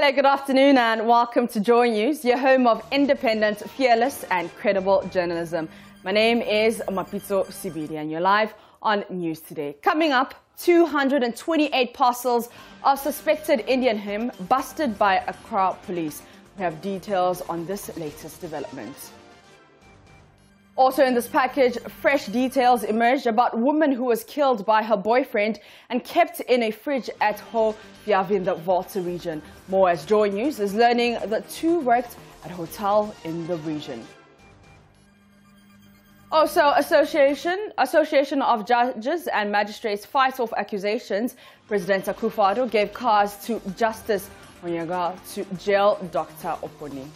Hello, good afternoon and welcome to Joy News, your home of independent, fearless and credible journalism. My name is Mapitso Sibidi and you're live on News Today. Coming up, 228 parcels of suspected Indian hemp busted by Accra police. We have details on this latest development. Also in this package, fresh details emerged about a woman who was killed by her boyfriend and kept in a fridge at Ho Fiav in the Volta region. More as Joy News is learning that two worked at a hotel in the region. Also, Association of Judges and Magistrates fight off accusations. President Akufo-Addo gave cars to Justice Onyaga to jail Dr. Oponi.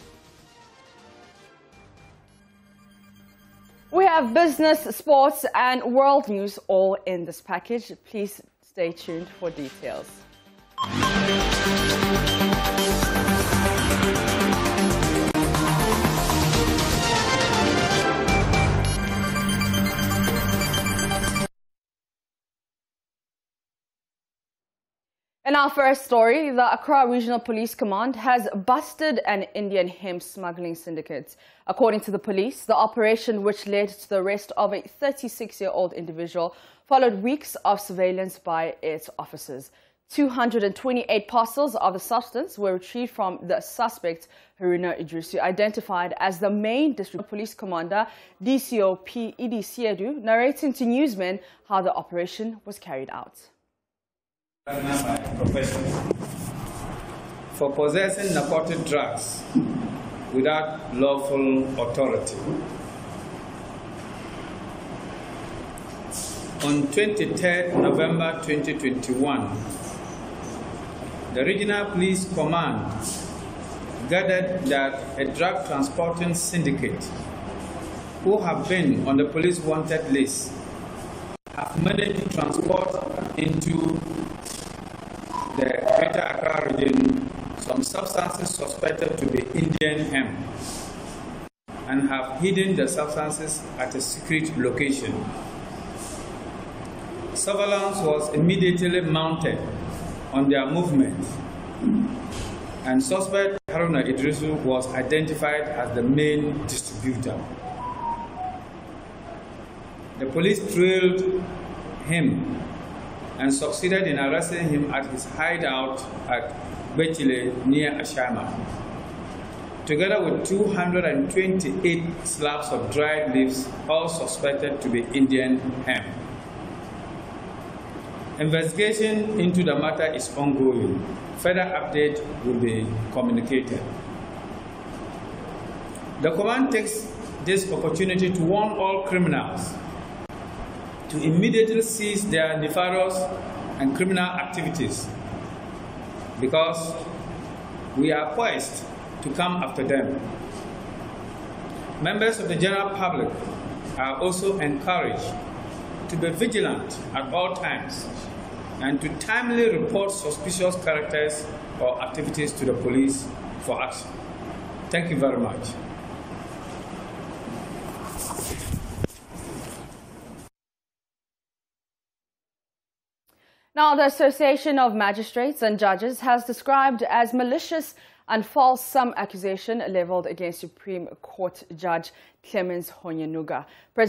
We have business, sports and world news all in this package. Please stay tuned for details. In our first story, the Accra Regional Police Command has busted an Indian hemp smuggling syndicate. According to the police, the operation, which led to the arrest of a 36-year-old individual, followed weeks of surveillance by its officers. 228 parcels of the substance were retrieved from the suspect, Haruna Idrisu, identified as the main district police commander, DCO P. Idi Siedu, narrating to newsmen how the operation was carried out. My profession for possessing narcotic drugs without lawful authority. On 23rd November 2021, the Regional Police Command gathered that a drug transporting syndicate who have been on the police wanted list have managed to transport into the Greater Accra region some substances suspected to be Indian hemp and have hidden the substances at a secret location. Surveillance was immediately mounted on their movement, and suspect Haruna Idrisu was identified as the main distributor. The police trailed him and succeeded in arresting him at his hideout at Bechile near Ashama, together with 228 slabs of dried leaves, all suspected to be Indian hemp. Investigation into the matter is ongoing. Further update will be communicated. The command takes this opportunity to warn all criminals to immediately cease their nefarious and criminal activities, because we are poised to come after them. Members of the general public are also encouraged to be vigilant at all times and to timely report suspicious characters or activities to the police for action. Thank you very much. Now, the Association of Magistrates and Judges has described as malicious and false some accusation leveled against Supreme Court Judge Clemens Honyanuga. President